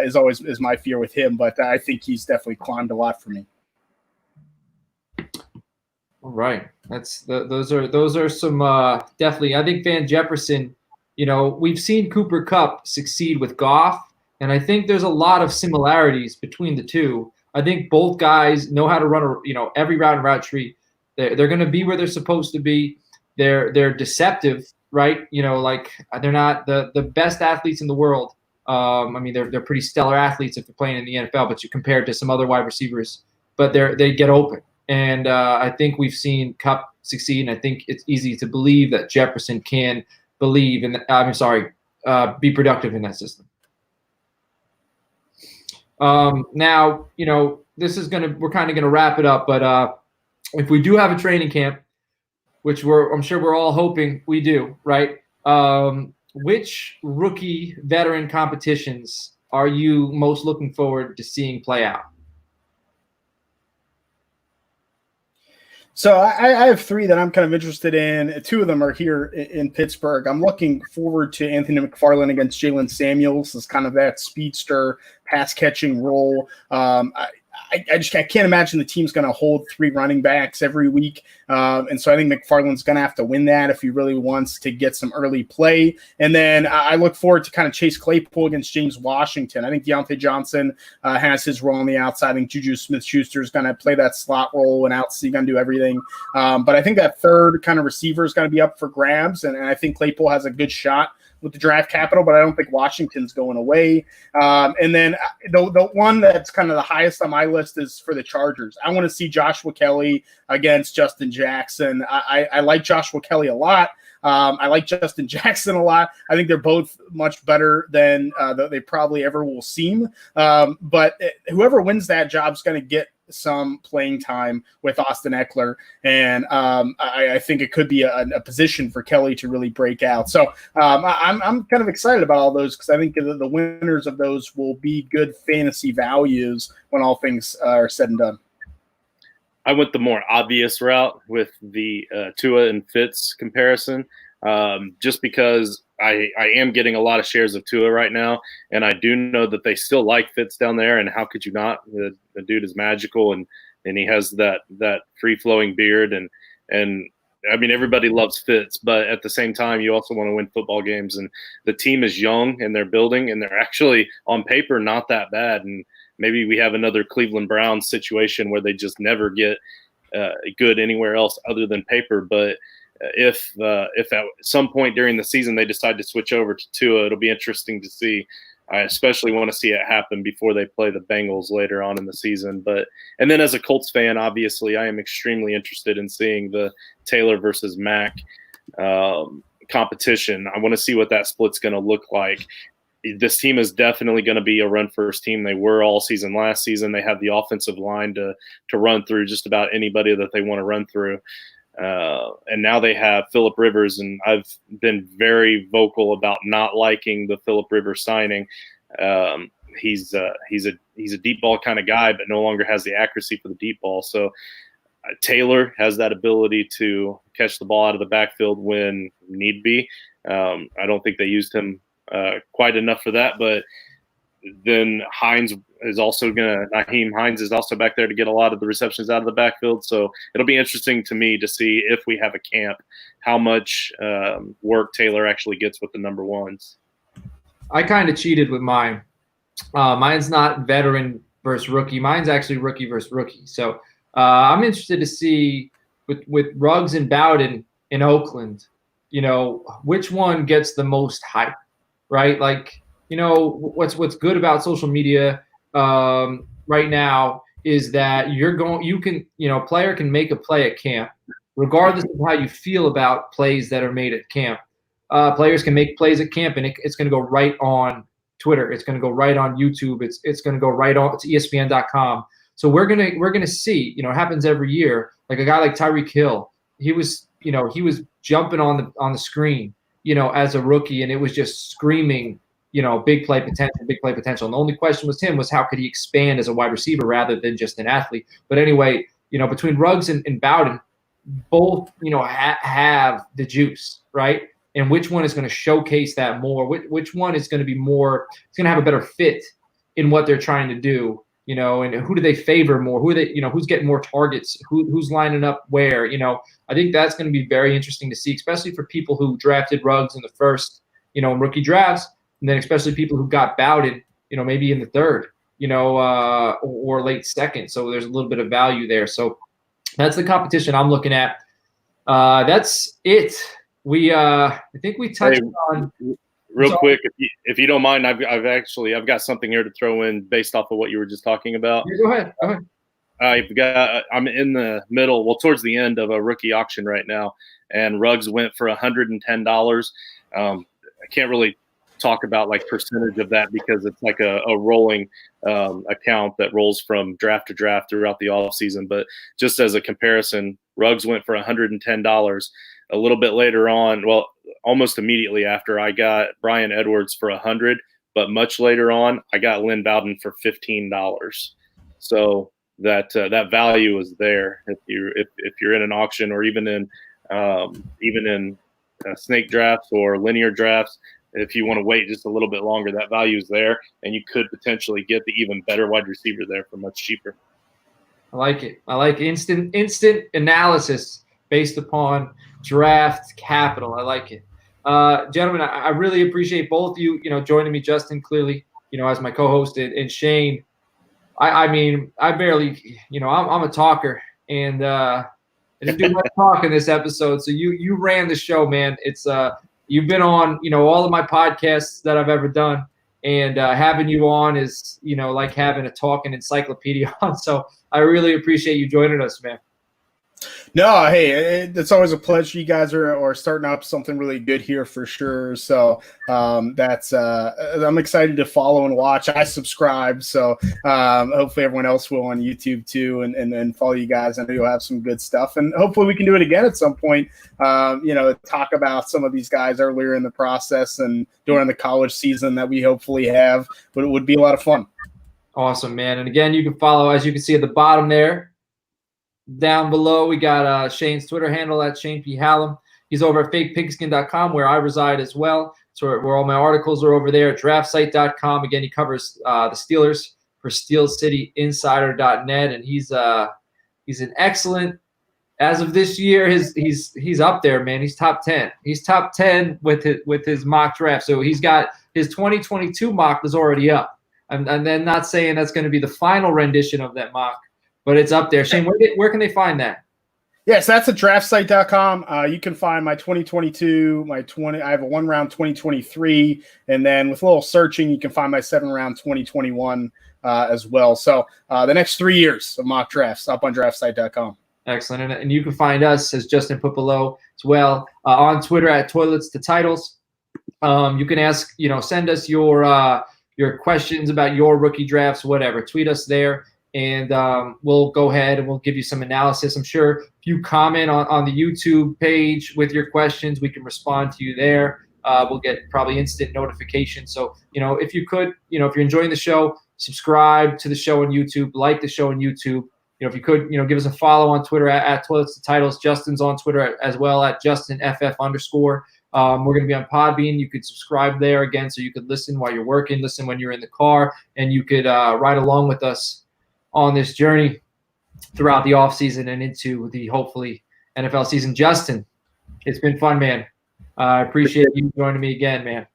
is my fear with him. But I think he's definitely climbed a lot for me. All right. Those are some definitely. I think Van Jefferson, we've seen Cooper Kupp succeed with Goff, and I think there's a lot of similarities between the two. I think both guys know how to run every route and route tree. They're going to be where they're supposed to be. They're deceptive, right? Like they're not the best athletes in the world I mean, they're pretty stellar athletes if they're playing in the NFL, but you compare it to some other wide receivers, but they get open. And I think we've seen Kupp succeed, and I think it's easy to believe that Jefferson can believe in. Be productive in that system. Now, this is we're kind of gonna wrap it up, but if we do have a training camp, which I'm sure we're all hoping we do, right? Which rookie veteran competitions are you most looking forward to seeing play out? So I have 3 that I'm kind of interested in. 2 of them are here in Pittsburgh. I'm looking forward to Anthony McFarland against Jalen Samuels as kind of that speedster pass catching role. I can't imagine the team's going to hold 3 running backs every week. And so I think McFarland's going to have to win that if he really wants to get some early play. And then I look forward to kind of Chase Claypool against James Washington. I think Deontay Johnson has his role on the outside. I think Juju Smith-Schuster is going to play that slot role and outside going to do everything. But I think that third kind of receiver is going to be up for grabs. And I think Claypool has a good shot with the draft capital, but I don't think Washington's going away. And then the one that's kind of the highest on my list is for the Chargers. I want to see Joshua Kelly against Justin Jackson. I like Joshua Kelly a lot. I like Justin Jackson a lot. I think they're both much better than they probably ever will seem. But whoever wins that job is going to get some playing time with Austin Eckler. And I think it could be a position for Kelly to really break out. So I'm kind of excited about all those because I think the winners of those will be good fantasy values when all things are said and done. I went the more obvious route with the Tua and Fitz comparison, just because I am getting a lot of shares of Tua right now, and I do know that they still like Fitz down there, and how could you not? The dude is magical, and he has that free-flowing beard, and I mean, everybody loves Fitz, but at the same time, you also want to win football games, and the team is young, and they're building, and they're actually, on paper, not that bad, and maybe we have another Cleveland Browns situation where they just never get good anywhere else other than paper. But if at some point during the season they decide to switch over to Tua, it'll be interesting to see. I especially want to see it happen before they play the Bengals later on in the season. And then as a Colts fan, obviously, I am extremely interested in seeing the Taylor versus Mack competition. I want to see what that split's going to look like. This team is definitely going to be a run-first team. They were all season last season. They have the offensive line to run through just about anybody that they want to run through. And now they have Phillip Rivers, and I've been very vocal about not liking the Phillip Rivers signing. He's a deep ball kind of guy, but no longer has the accuracy for the deep ball. So Taylor has that ability to catch the ball out of the backfield when need be. I don't think they used him quite enough for that, but then Naheem Hines is also back there to get a lot of the receptions out of the backfield. So it'll be interesting to me to see if we have a camp, how much work Taylor actually gets with the number ones. I kind of cheated with mine. Mine's not veteran versus rookie. Mine's actually rookie versus rookie. So I'm interested to see with Ruggs and Bowden in Oakland, which one gets the most hype. Right, like what's good about social media right now is that player can make a play at camp, regardless of how you feel about plays that are made at camp. Players can make plays at camp, and it's going to go right on Twitter. It's going to go right on YouTube. It's going to go right on to ESPN.com. So we're gonna see. It happens every year. Like a guy like Tyreek Hill, he was jumping on the screen. As a rookie, and it was just screaming, big play potential. And the only question was how could he expand as a wide receiver rather than just an athlete. But anyway, between Ruggs and Bowden, both, have the juice, right? And which one is going to showcase that more? Which one is going to be more, it's going to have a better fit in what they're trying to do, and who do they favor more? Who are they, who's getting more targets? Who's lining up where? I think that's going to be very interesting to see, especially for people who drafted Ruggs in the first, in rookie drafts, and then especially people who got Bowden, maybe in the third, or late second. So there's a little bit of value there. So that's the competition I'm looking at. That's it. I think we touched on. real quick, if you don't mind, I've got something here to throw in based off of what you were just talking about. Yeah, go ahead. I'm in the middle, towards the end of a rookie auction right now, and Ruggs went for $110. I can't really talk about like percentage of that because it's like a rolling account that rolls from draft to draft throughout the off season. But just as a comparison, Ruggs went for $110. A little bit later on, well, almost immediately after, I got Brian Edwards for $100, but much later on, I got Lynn Bowden for $15. So that value is there if you're in an auction or even in snake drafts or linear drafts. If you want to wait just a little bit longer, that value is there, and you could potentially get the even better wide receiver there for much cheaper. I like it. I like instant analysis based upon draft capital. I like it. Gentlemen, I really appreciate both of you, joining me, Justin, clearly, as my co-host, and Shane. I mean, I barely, I'm a talker, and I didn't do much talk in this episode. So you ran the show, man. It's you've been on, all of my podcasts that I've ever done, and having you on is, like having a talking encyclopedia on. So I really appreciate you joining us, man. No, hey, it's always a pleasure. You guys are starting up something really good here for sure. So that's I'm excited to follow and watch. I subscribe, so hopefully everyone else will on YouTube too, and then follow you guys. I know you'll have some good stuff, and hopefully we can do it again at some point. Talk about some of these guys earlier in the process and during the college season that we hopefully have. But it would be a lot of fun. Awesome, man. And again, you can follow, as you can see at the bottom there. Down below, we got Shane's Twitter handle at Shane P. Hallam. He's over at fakepigskin.com, where I reside as well. So where all my articles are over there. Draftsite.com. Again, he covers the Steelers for SteelCityInsider.net, and he's an excellent. As of this year, he's up there, man. He's top 10. He's top 10 with his mock draft. So he's got his 2022 mock is already up, and then not saying that's going to be the final rendition of that mock. But it's up there. Shane, where can they find that? Yes, that's at draftsite.com. You can find my 2022, I have a 1-round 2023, and then with a little searching, you can find my 7-round 2021 as well. So the next 3 years of mock drafts up on draftsite.com. Excellent. And you can find us, as Justin put below, as well on Twitter at Toilets to Titles. You can ask, send us your questions about your rookie drafts, whatever. Tweet us there. And we'll go ahead and we'll give you some analysis. I'm sure if you comment on the YouTube page with your questions, we can respond to you there. We'll get probably instant notification. So, if you could, if you're enjoying the show, subscribe to the show on YouTube, like the show on YouTube. If you could, give us a follow on Twitter at Toilets to Titles. Justin's on Twitter as well at JustinFF_. We're going to be on Podbean. You could subscribe there again, so you could listen while you're working, listen when you're in the car, and you could ride along with us on this journey throughout the offseason and into the hopefully NFL season. Justin, it's been fun, man. I appreciate you joining me again, man.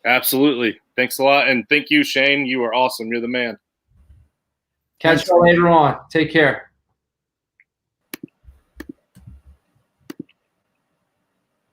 Absolutely. Thanks a lot. And thank you, Shane. You are awesome. You're the man. Catch you later on. Take care.